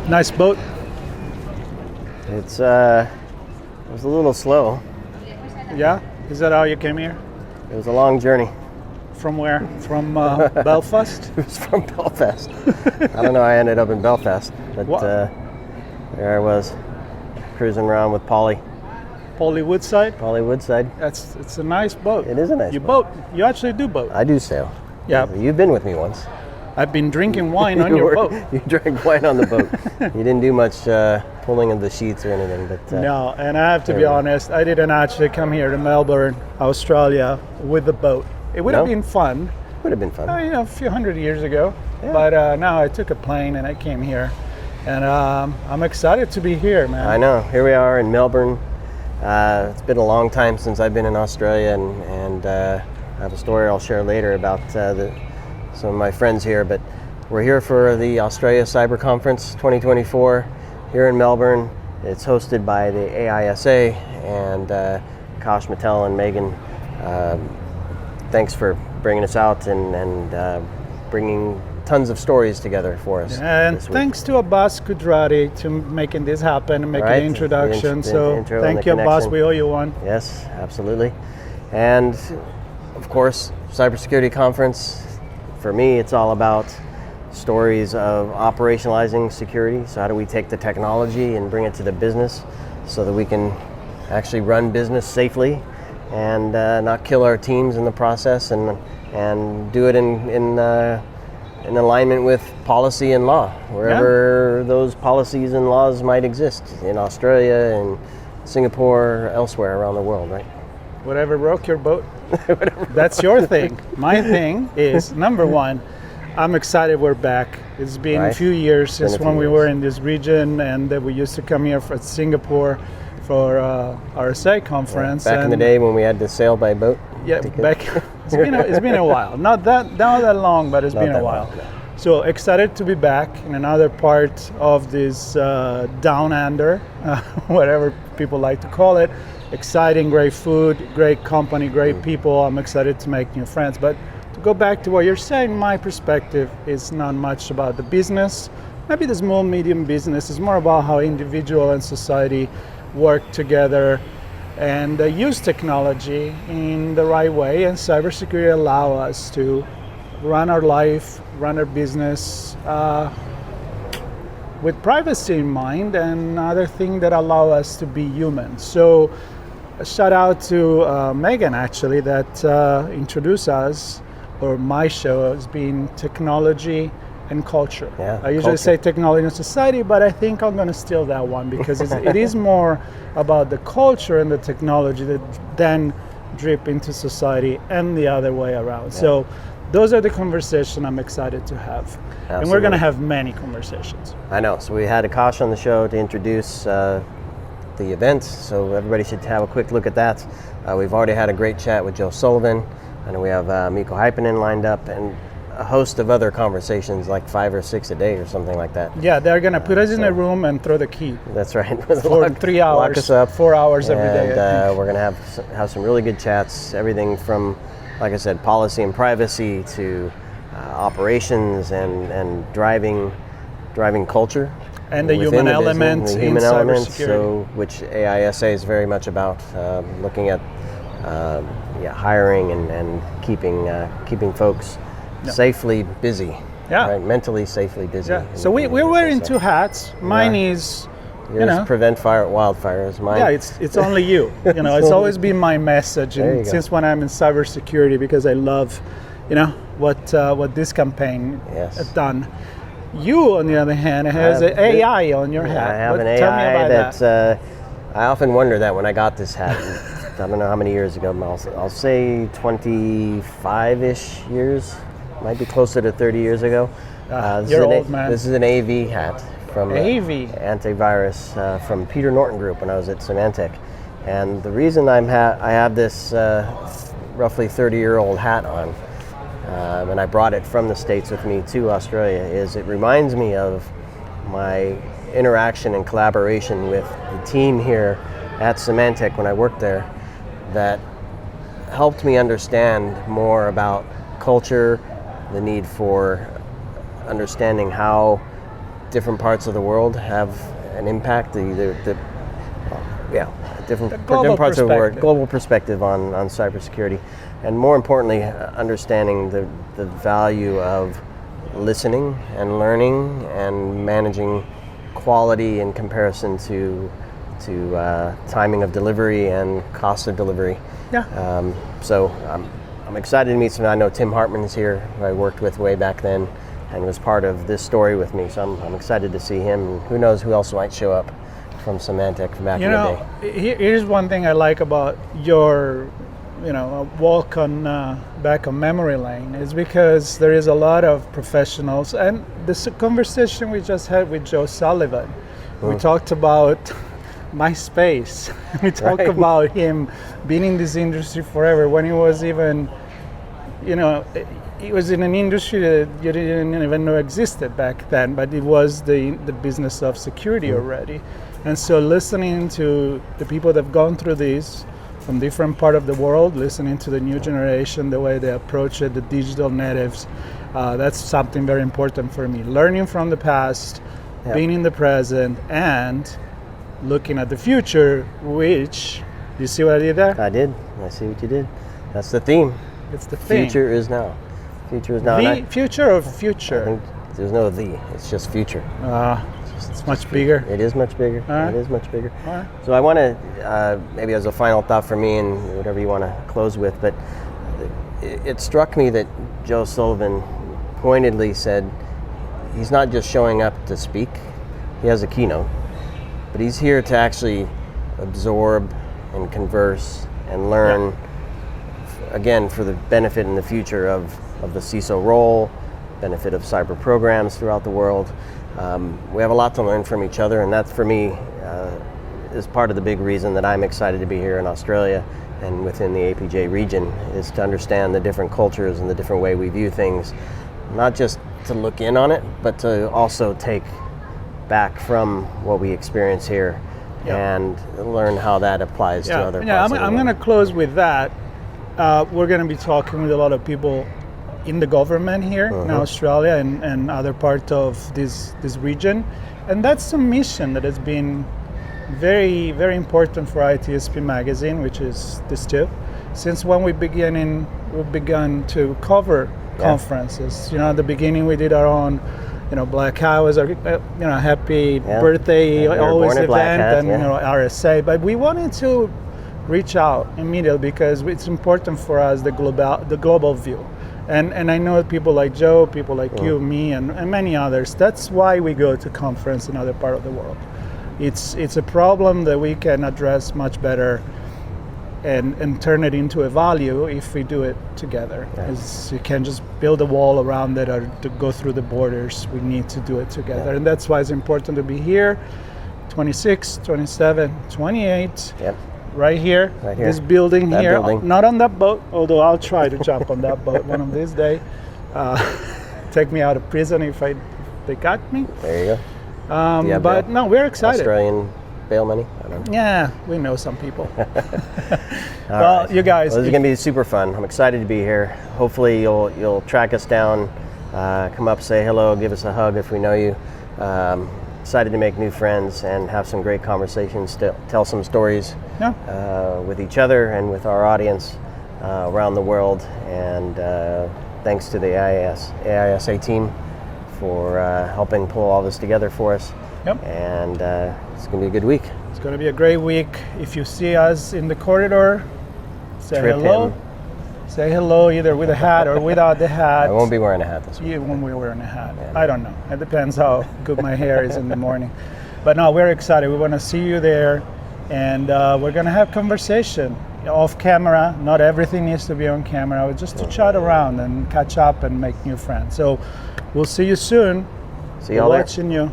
Nice boat. It was a little slow. Yeah? Is that how you came here? It was a long journey. From where? From Belfast? It was from Belfast. I don't know. I ended up in Belfast, but there I was, cruising around with Polly. Polly Woodside? Polly Woodside. It's a nice boat. It is a nice You boat. You actually do boat. I do sail. Yeah. You've been with me once. I've been drinking wine on your boat. You drank wine on the boat. You didn't do much pulling of the sheets or anything, but no. And I have to be honest, I didn't actually come here to Melbourne, Australia, with the boat. It would have been fun. Would have been fun. A few hundred years ago. Yeah. But now I took a plane and I came here, and I'm excited to be here, man. I know. Here we are in Melbourne. It's been a long time since I've been in Australia, and I have a story I'll share later about some of my friends here. But we're here for the Australia Cyber Conference 2024 here in Melbourne. It's hosted by the AISA and Akash Mattel and Megan. Thanks for bringing us out and bringing tons of stories together for us. And thanks to Abbas Kudrati to making this happen and making the introduction. So thank you, Abbas. We owe you one. Yes, absolutely. And of course, Cybersecurity Conference, for me, it's all about stories of operationalizing security. So how do we take the technology and bring it to the business so that we can actually run business safely and not kill our teams in the process, and do it in alignment with policy and law, wherever those policies and laws might exist, in Australia and Singapore, elsewhere around the world, right? Whatever broke your boat, that's your thing. My thing is, number one, I'm excited we're back. It's been a few years since when we were in this region, and we used to come here for Singapore for our AISA conference. Back in the day when we had to sail by boat. Yeah, back. It's been a while. Not that long, but it's been a while. So excited to be back in another part of this down under, whatever people like to call it. Exciting, great food, great company, great people. I'm excited to make new friends. But to go back to what you're saying, my perspective is not much about the business. Maybe the small, medium business is more about how individual and society work together and use technology in the right way, and cybersecurity allow us to run our life, run our business with privacy in mind, and other things that allow us to be human. So a shout out to Megan, actually, that introduced us, or my show, as being technology and culture. Yeah, I usually say technology and society, but I think I'm going to steal that one, because it is more about the culture and the technology that then drip into society and the other way around. Yeah. So those are the conversations I'm excited to have. Absolutely. And we're going to have many conversations. I know. So we had Akash on the show to introduce the event, so everybody should have a quick look at that. We've already had a great chat with Joe Sullivan, and we have Mikko Hyppinen lined up, and a host of other conversations, like 5 or 6 a day or something like that. Yeah, they're going to put us in a room and throw the key. That's right. For 3 hours, lock us up, 4 hours every day. And we're going to have some really good chats, everything from, like I said, policy and privacy to operations and driving culture. And the human element in cybersecurity. So, which AISA is very much about, looking at hiring and keeping folks safely busy. Yeah. Right? Mentally safely busy. Yeah. So we're wearing two hats. Mine is, prevent wildfires. Mine. Yeah, it's only you. It's always been my message since when I'm in cybersecurity, because I love, what this campaign has done. You, on the other hand, has an AI on your hat. I have an AI that I often wonder that when I got this hat. I don't know how many years ago. I'll say 25-ish years. Might be closer to 30 years ago. You're old, man. This is an AV hat from antivirus from Peter Norton Group when I was at Symantec. And the reason I have this roughly 30-year-old hat on, and I brought it from the States with me to Australia, is it reminds me of my interaction and collaboration with the team here at Symantec when I worked there, that helped me understand more about culture, the need for understanding how different parts of the world have an impact. Different parts of the world, global perspective on cybersecurity, and more importantly, understanding the value of listening and learning and managing quality in comparison to timing of delivery and cost of delivery. Yeah. So I'm excited to meet some. I know Tim Hartman is here, who I worked with way back then, and was part of this story with me. So I'm excited to see him. And who knows who else might show up from Symantec back in the day. Here's one thing I like about your, walk on back on memory lane is because there is a lot of professionals, and this conversation we just had with Joe Sullivan, we talked about MySpace. We talked about him being in this industry forever when he was even, he was in an industry that you didn't even know existed back then, but it was the business of security already. And so listening to the people that have gone through this from different part of the world, listening to the new generation, the way they approach it, the digital natives, that's something very important for me. Learning from the past, being in the present, and looking at the future, which, do you see what I did there? I did. I see what you did. That's the theme. It's the theme. Future is now. Future is now. The future or future? I think there's no the. It's just future. It's much bigger. It is much bigger. Right. It is much bigger. Right. So I want to, maybe as a final thought for me and whatever you want to close with, but it struck me that Joe Sullivan pointedly said he's not just showing up to speak. He has a keynote, but he's here to actually absorb and converse and learn, again, for the benefit in the future of the CISO role, benefit of cyber programs throughout the world. We have a lot to learn from each other, and that for me is part of the big reason that I'm excited to be here in Australia and within the APJ region, is to understand the different cultures and the different way we view things, not just to look in on it, but to also take back from what we experience here and learn how that applies to other parts of the world. I'm going to close with that. We're going to be talking with a lot of people in the government here in Australia and other parts of this region, and that's a mission that has been very, very important for ITSP Magazine, which is this too. Since when we've begun to cover conferences. At the beginning we did our own, Black Hat was our, happy birthday always event, and RSA. But we wanted to reach out immediately because it's important for us the global view. And I know people like Joe, people like you, me, and many others. That's why we go to conference in other part of the world. It's a problem that we can address much better and turn it into a value if we do it together. You can't just build a wall around it or to go through the borders. We need to do it together. And that's why it's important to be here, 26, 27, 28. Right here, this building that here, building. Not on that boat, although I'll try to jump on that boat one of these days. Take me out of prison if they got me. There you go. But no, we're excited. Australian bail money? I don't know. Yeah, we know some people. Well, you guys. Well, this is going to be super fun. I'm excited to be here. Hopefully you'll track us down, come up, say hello, give us a hug if we know you. Excited to make new friends and have some great conversations, tell some stories with each other and with our audience around the world. And thanks to the AISA team for helping pull all this together for us. And it's going to be a good week. It's going to be a great week. If you see us in the corridor, say hello. Say hello either with a hat or without the hat. I won't be wearing a hat this week. You won't be wearing a hat. I don't know. It depends how good my hair is in the morning. But no, we're excited. We want to see you there. And we're going to have conversation off camera. Not everything needs to be on camera. Just to chat around and catch up and make new friends. So we'll see you soon. See y'all there. Watching you.